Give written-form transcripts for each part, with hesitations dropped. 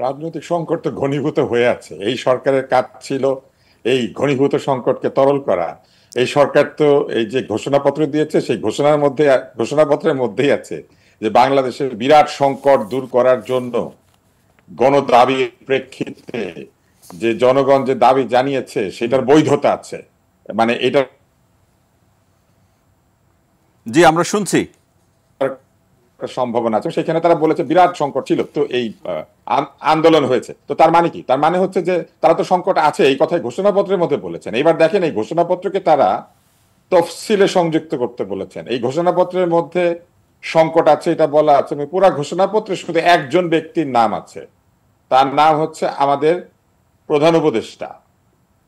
রাজনৈতিক সংকট তো ঘনীভূত হয়ে আছে। এই সরকারের কাজ ছিল এই ঘনীভূত সংকটকে তরল করা। এই সরকার তো এই যে ঘোষণাপত্র দিয়েছে, সেই ঘোষণাপত্রের মধ্যেই আছে যে বাংলাদেশের বিরাট সংকট দূর করার জন্য গণদাবির প্রেক্ষিতে যে জনগণ যে দাবি জানিয়েছে সেটার বৈধতা আছে, মানে এটা জি আমরা শুনছি। সম্ভাবনা আছে। সেখানে তারা বলেছে বিরাট সংকট ছিল, তো এই আন্দোলন হয়েছে। তো তার মানে কি? তার মানে হচ্ছে যে তারা তো সংকট আছে এই কথাই ঘোষণাপত্রের মধ্যে বলেছেন। এবার দেখেন এই ঘোষণাপত্রকে তারা তফসিলে সংযুক্ত করতে বলেছেন। এই ঘোষণাপত্রের মধ্যে সংকট আছে এটা বলা আছে, পুরা ঘোষণাপত্রে শুধু একজন ব্যক্তির নাম আছে, তার নাম হচ্ছে আমাদের প্রধান উপদেষ্টা।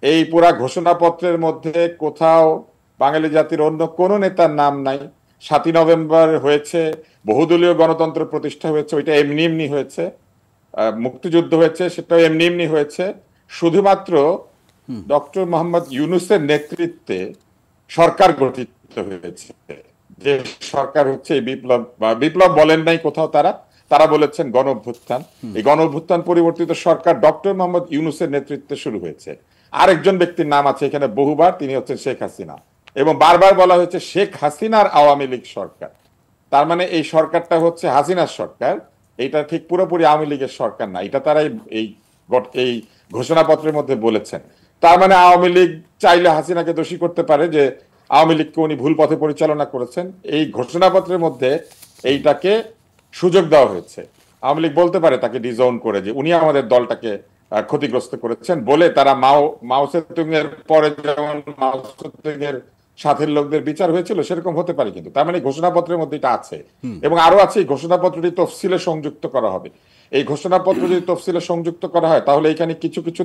এই পুরা ঘোষণাপত্রের মধ্যে কোথাও বাঙালি জাতির অন্য কোন নেতার নাম নাই। 7ই নভেম্বর হয়েছে, বহুদলীয় গণতন্ত্র প্রতিষ্ঠা হয়েছে, ওইটা এমনি এমনি হয়েছে। মুক্তিযুদ্ধ হয়েছে, সেটাও এমনি এমনি হয়েছে। শুধুমাত্র ডক্টর মোহাম্মদ ইউনূসের নেতৃত্বে সরকার গঠিত হয়েছে। যে সরকার হচ্ছে এই বিপ্লব, বা বিপ্লব বলেন নাই কোথাও, তারা তারা বলেছেন গণ অভ্যুত্থান। এই গণ অভ্যুত্থান পরিবর্তিত সরকার ডক্টর মোহাম্মদ ইউনূসের নেতৃত্বে শুরু হয়েছে। আরেকজন ব্যক্তির নাম আছে এখানে বহুবার, তিনি হচ্ছেন শেখ হাসিনা, এবং বারবার বলা হয়েছে শেখ হাসিনার আওয়ামী লীগ সরকার। তার মানে এই সরকারটা হচ্ছে হাসিনার সরকার, এটা ঠিক পুরোপুরি আওয়ামী লীগের সরকার না, এটা তারা এই এই ঘোষণাপত্রের মধ্যে বলেছেন। তার মানে আওয়ামী লীগ চাইলে হাসিনাকে দোষী করতে পারে যে আওয়ামী লীগকে উনি ভুল পথে পরিচালনা করেছেন। এই ঘোষণাপত্রের মধ্যে এইটাকে সুযোগ দেওয়া হয়েছে। আওয়ামী লীগ বলতে পারে তাকে ডিজোন করে যে উনি আমাদের দলটাকে ক্ষতিগ্রস্ত করেছেন বলে তারা মাও সেতুং এর পরে যেমন মাও সেতুং এর সাথের লোকদের বিচার হয়েছিল সেরকম হতে পারে। কিন্তু তার মানে ঘোষণাপত্রের মধ্যে এটা আছে, এবং আরো আছে এই ঘোষণাপত্রটি তফসিলে সংযুক্ত করা হবে। এই ঘোষণাপত্র যদি তফসিলে সংযুক্ত করা হয় তাহলে এখানে কিছু কিছু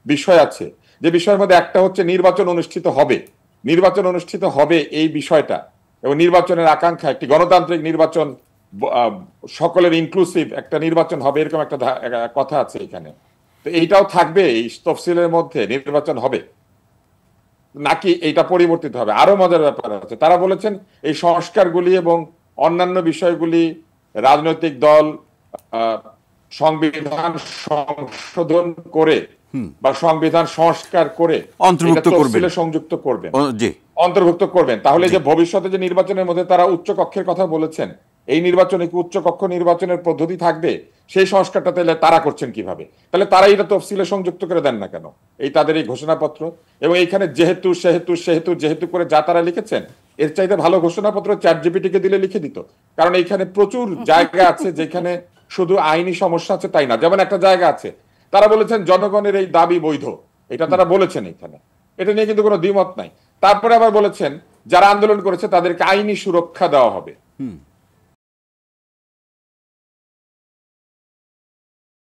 বিষয় আছে, যে বিষয়ের মধ্যে একটা হচ্ছে নির্বাচন অনুষ্ঠিত হবে। নির্বাচন অনুষ্ঠিত হবে এই বিষয়টা, এবং নির্বাচনের আকাঙ্ক্ষা একটি গণতান্ত্রিক নির্বাচন, সকলের ইনক্লুসিভ একটা নির্বাচন হবে, এরকম একটা কথা আছে এখানে। তো এইটাও থাকবে এই তফসিলের মধ্যে, নির্বাচন হবে নাকি এইটা পরিবর্তিত হবে। আরো মজার ব্যাপার আছে, তারা বলেছেন এই সংস্কারগুলি এবং অন্যান্য বিষয়গুলি রাজনৈতিক দল সংবিধান সংশোধন করে বা সংবিধান সংস্কার করে সংযুক্ত করবেন, অন্তর্ভুক্ত করবেন। তাহলে যে ভবিষ্যতে যে নির্বাচনের মধ্যে তারা উচ্চ কক্ষের কথা বলেছেন, এই নির্বাচনে কি উচ্চ কক্ষ নির্বাচনের পদ্ধতি থাকবে? সেই সংস্কারটা তাহলে তারা করছেন কিভাবে? তাহলে তারা এটা তফসিলে সংযুক্ত করে দেন না কেন এই তাদের এই ঘোষণাপত্র? এবং এইখানে যেহেতু সেহেতু সেহেতু যেহেতু করে যা তারা লিখেছেন, এর চাইতে ভালো ঘোষণাপত্র চ্যাটজিপিটি কে দিলে লিখে দিত। কারণ এইখানে প্রচুর জায়গা আছে যেখানে শুধু আইনি সমস্যা আছে তাই না। যেমন একটা জায়গা আছে তারা বলেছেন জনগণের এই দাবি বৈধ, এটা তারা বলেছেন এখানে, এটা নিয়ে কিন্তু কোনো দ্বিমত নাই। তারপরে আবার বলেছেন যারা আন্দোলন করেছে তাদেরকে আইনি সুরক্ষা দেওয়া হবে।